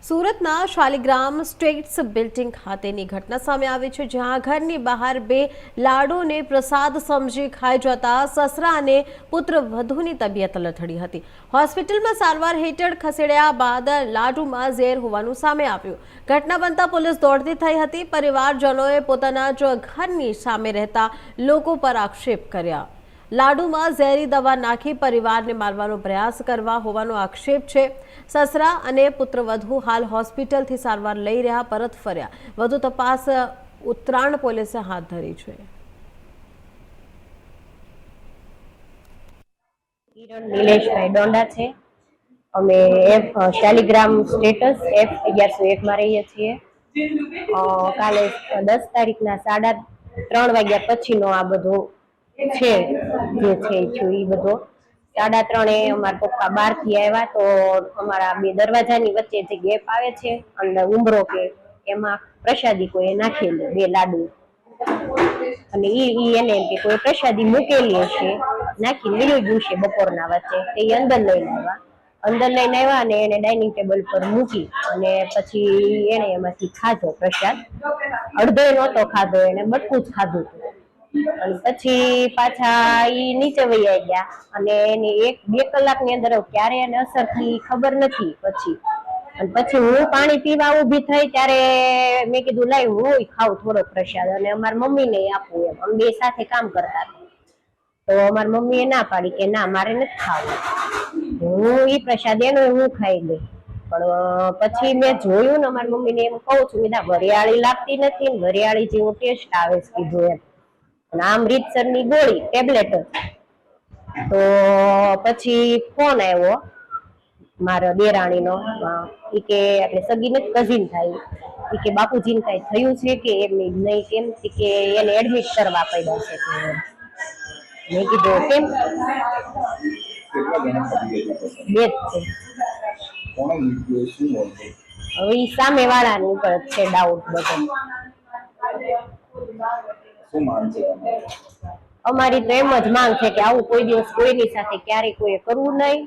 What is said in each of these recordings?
સુરતના Shaligram states building ખાતેની ઘટના સામે આવી છે, જ્યાં ઘરની બહાર બે લાડુને પ્રસાદ સમજી ખાઈ જતા સસરા અને પુત્ર વધુની તબિયત લથડી હતી। હોસ્પિટલમાં સારવાર હેઠળ ખસેડ્યા બાદ લાડુમાં ઝેર હોવાનું સામે આવ્યું। ઘટના બનતા પોલીસ દોડતી થઈ હતી। પરિવારજનોએ પોતાના જ ઘરની સામે રહેતા લોકો પર આક્ષેપ કર્યા। લાડુમાં ઝેરી દવા નાખી પરિવારને મારવાનો પ્રયાસ કરવા હોવાનો આક્ષેપ છે। સસરા અને પુત્રવધુ હાલ હોસ્પિટલથી સારવાર લઈ રહ્યા પરત ફર્યા। વધુ તપાસ ઉત્તરાણ પોલીસે હાથ ધરી છે। કિરણ નિલેશભાઈ ડોંડા છે। અમે શાલિગ્રામ સ્ટેટસ F1101 માં રહીએ છીએ। કાલે 10 તારીખના 3:30 વાગ્યા પછીનો આ બધો છે જે છે એ બધો 3:30 અમારા પપ્પા બહારથી આવ્યા તો અમારા બે દરવાજાની વચ્ચે જે ગેપ આવે છે અંદર ઉંબરો કે એમાં પ્રસાદી કોઈ નાખેલી બે લાડુ અને એને એમ કે કોઈ પ્રસાદી મૂકેલી હશે નાખી લીલું ગયું છે બપોરના વચ્ચે એ અંદર લઈને આવ્યા અને એને ડાઇનિંગ ટેબલ પર મૂકી અને પછી એને એમાંથી ખાધો પ્રસાદ। અડધો નહોતો ખાધો, એને બટકું જ ખાધું હતું અને પછી પાછા ઈ નીચે વહી ગયા અને એની 1-2 કલાકની અંદર ક્યારે એને અસર થઈ ખબર નથી। પછી હું પાણી પીવા ઊભી થઈ ત્યારે મેં કીધું લાઈ હું ખાઉં થોડો પ્રસાદ અને અમારી મમ્મીને આપું એમ। અમે બે સાથે કામ કરતા તો અમારી મમ્મીએ ના પાડી કે ના મારે નથી ખાવું, હું ઈ પ્રસાદ એનો હું ખાઈ લઈ। પણ પછી મેં જોયું ને અમારી મમ્મીને એમ કહું છું મેં વરિયાળી લાગતી નથી ને વરિયાળી જેવો ટેસ્ટ આવે છે કીધું એમ, આમ રીતસરની ગોળી ટેબ્લેટ તો પછી ફોન આવ્યો મારા દેરાણીનો ઈ કે એટલે સગી નથી કઝિન થાય ઈ કે બાપુજીને કઈ થયું છે કે એમ નહીં કેમ કે એને એડમિટ કરવા પડ્યા છે તો મેં કીધું કેમ બે છે હવે ઈ સામે વાળાની ઉપર છે ડાઉટ બધો। અમારી તો એમ જ માંગ છે કે આવું કોઈ દિવસ કોઈની સાથે ક્યારેય કોઈ કરવું નહીં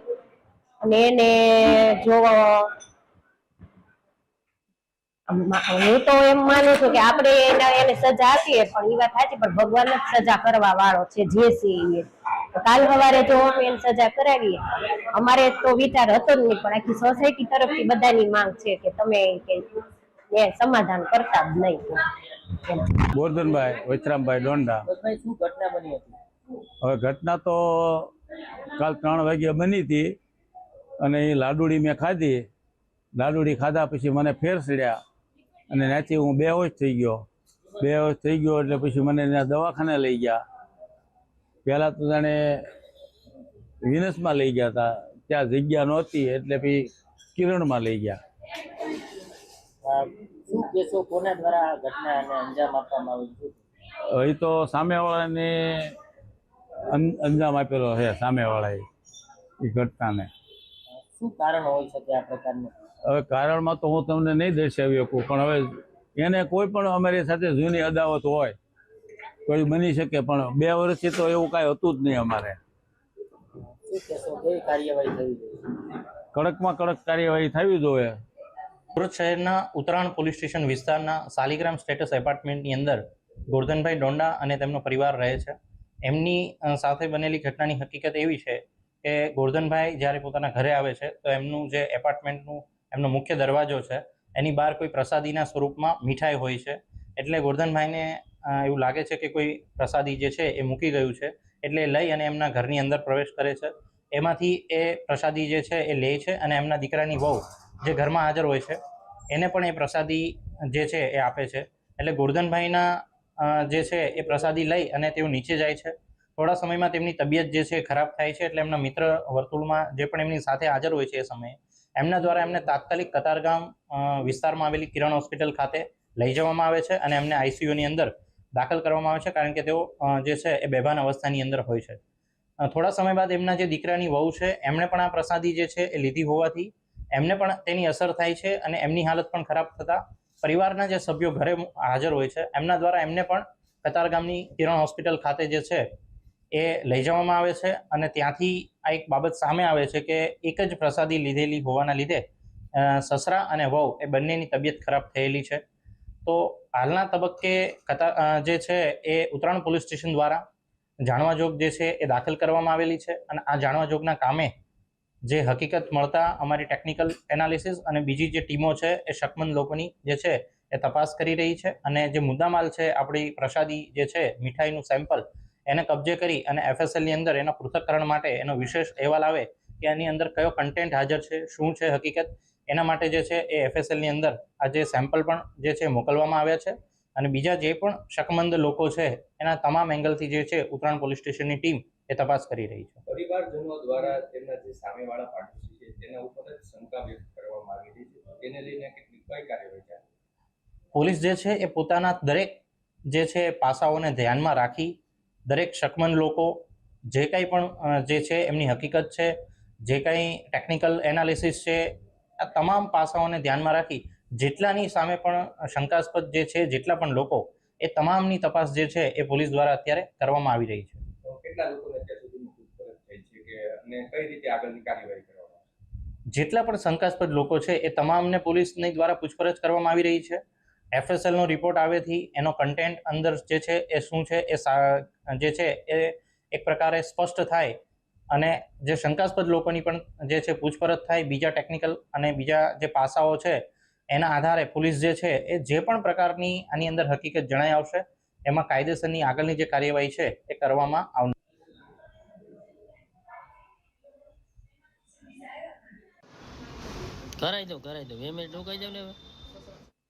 અને એને જો હું તો એમ માનું છું કે આપણે એને સજા આપીએ પણ એ વાત સાચી પણ ભગવાન જ સજા કરવા વાળો છે જે છે એ। કાલ સવારે જો અમે એને સજા કરાવીએ અમારે તો વિચાર હતો જ નહીં પણ આખી સોસાયટી તરફથી બધાની માંગ છે કે તમે કે સમાધાન કરતા જ નહીં। ગોરધનભાઈ વૈચરામભાઈ ડોંડા। શું ઘટના બની હતી? હવે ઘટના તો કાલ 3 વાગ્યે બની હતી અને એ લાડુડી મેં ખાધી। લાડુડી ખાધા પછી મને ફેર ચડ્યા અને ત્યાંથી હું બેહોશ થઈ ગયો એટલે પછી મને ત્યાં દવાખાને લઈ ગયા। પહેલાં તો જાણે વિનસમાં લઈ ગયા હતા, ત્યાં જગ્યા નહોતી એટલે પછી કિરણમાં લઈ ગયા। શું કેસો કોના દ્વારા આ ઘટનાને અંજામ આપવામાં આવ્યું? એ તો સામેવાળાને અંજામ આપેલો છે, સામેવાળાએ એ ઘટનાને। શું કારણ હોઈ શકે આ પ્રકારનું? હવે કારણમાં તો હું તમને નહીં દર્શાવી શકું પણ હવે એને કોઈ પણ અમારી સાથે જૂની અદાવત હોય તો એ બની શકે પણ 2 વર્ષથી તો એવું કાંઈ હતું જ નહીં અમારે। શું કેસો કેવી કાર્યવાહી થવી જોઈએ? કડકમાં કડક કાર્યવાહી થવી જોઈએ। સુરત શહેરના ઉત્તરાણ પોલીસ સ્ટેશન વિસ્તારના શાલિગ્રામ સ્ટેટસ એપાર્ટમેન્ટની અંદર ગોરધનભાઈ ડોંડા અને તેમનો પરિવાર રહે છે। એમની સાથે બનેલી ઘટનાની હકીકત એવી છે કે ગોરધનભાઈ જ્યારે પોતાના ઘરે આવે છે તો એમનું જે એપાર્ટમેન્ટનું એમનો મુખ્ય દરવાજો છે એની બહાર કોઈ પ્રસાદીના સ્વરૂપમાં મીઠાઈ હોય છે। એટલે ગોરધનભાઈને એવું લાગે છે કે કોઈ પ્રસાદી જે છે એ મૂકી ગયું છે એટલે લઈ અને એમના ઘરની અંદર પ્રવેશ કરે છે। એમાંથી એ પ્રસાદી જે છે એ લે છે અને એમના દીકરાની વહુ જે ઘરમાં હાજર હોય છે એને પણ એ પ્રસાદી જે છે એ આપે છે। એટલે ગોરધનભાઈના જે છે એ પ્રસાદી લઈ અને તેઓ નીચે જાય છે। થોડા સમયમાં તેમની તબિયત જે છે ખરાબ થાય છે એટલે એમના મિત્ર વર્તુળમાં જે પણ એમની સાથે હાજર હોય છે એ સમયે એમના દ્વારા એમને તાત્કાલિક કતારગામ વિસ્તારમાં આવેલી કિરણ હોસ્પિટલ ખાતે લઈ જવામાં આવે છે અને એમને આઈસીયુની અંદર દાખલ કરવામાં આવે છે કારણ કે તેઓ જે છે એ બેભાન અવસ્થાની અંદર હોય છે। થોડા સમય બાદ એમના જે દીકરાની વહુ છે એમણે પણ આ પ્રસાદી જે છે એ લીધી હોવાથી એમને પણ તેની અસર થાય છે અને એમની હાલત પણ ખરાબ થતાં પરિવારના જે સભ્યો ઘરે હાજર હોય છે એમના દ્વારા એમને પણ કતારગામની કિરણ હોસ્પિટલ ખાતે જે છે એ લઈ જવામાં આવે છે અને ત્યાંથી આ એક બાબત સામે આવે છે કે એક જ પ્રસાદી લીધેલી હોવાના લીધે સસરા અને વહુ એ બંનેની તબિયત ખરાબ થયેલી છે. તો હાલના તબક્કે જે છે એ ઉત્તરાયણ પોલીસ સ્ટેશન દ્વારા જાણવાજોગ જે છે એ દાખલ કરવામાં આવેલી છે અને આ જાણવાજોગના કામે જે હકીકત મળતા અમારી ટેકનિકલ એનાલિસિસ અને બીજી જે ટીમો છે એ શકમંદ લોકોની જે છે એ તપાસ કરી રહી છે અને જે મુદ્દામાલ છે આપણી પ્રસાદી જે છે મીઠાઈનું સેમ્પલ એને કબજે કરી અને એફએસએલની અંદર એના પૃથ્થકરણ માટે એનો વિશેષ અહેવાલ આવે કે આની અંદર કયો કન્ટેન્ટ હાજર છે, શું છે હકીકત, એના માટે જે છે એ એફએસએલની અંદર આ જે સેમ્પલ પણ જે છે મોકલવામાં આવ્યા છે અને બીજા જે પણ શકમંદ લોકો છે એના તમામ એંગલથી જે છે ઉત્તરાયણ પોલીસ સ્ટેશનની ટીમ એ તપાસ કરી રહી છે. પરિવારજનો દ્વારા તેમના જે સામેવાળા પાડોશી છે તેના ઉપર જ શંકા વ્યક્ત કરવામાં આવી રહી છે, તેને લઈને કેટલીક કઈ કાર્યવાહી છે? પોલીસ જે છે એ પોતાના દરેક જે છે પાસાઓને ધ્યાનમાં રાખી દરેક શકમંદ લોકો જે કંઈ પણ જે છે એમની હકીકત છે, જે કંઈ ટેકનિકલ એનાલિસિસ છે, આ તમામ પાસાઓને ધ્યાનમાં રાખી જેટલાની સામે પણ શંકાસ્પદ જે છે જેટલા પણ લોકો એ તમામની તપાસ જે છે એ પોલીસ દ્વારા અત્યારે કરવામાં આવી રહી છે. તો કેટલા લોકોને અત્યાર સુધીમાં પૂછપરછ થઈ છે કે અને કઈ રીતે આગળની કાર્યવાહી કરવામાં આવશે? જેટલા પણ શંકાસ્પદ લોકો છે એ તમામને પોલીસની દ્વારા પૂછપરછ કરવામાં આવી રહી છે. એફએસએલનો રિપોર્ટ આવેથી એનો કન્ટેન્ટ અંદર જે છે એ શું છે એ જે છે એ એક પ્રકારે સ્પષ્ટ થાય અને જે શંકાસ્પદ લોકોની પણ જે છે પૂછપરછ થાય, બીજા ટેકનિકલ અને બીજા જે પાસાઓ છે એના આધારે પોલીસ જે છે એ જે પણ પ્રકારની આની અંદર હકીકત જણાઈ આવશે એમાં કાયદેસરની આગળની જે કાર્યવાહી છે એ કરવામાં આવશે. કરાઈ દો 2 મિનિટ રોકાઈ જાવ ને હવે.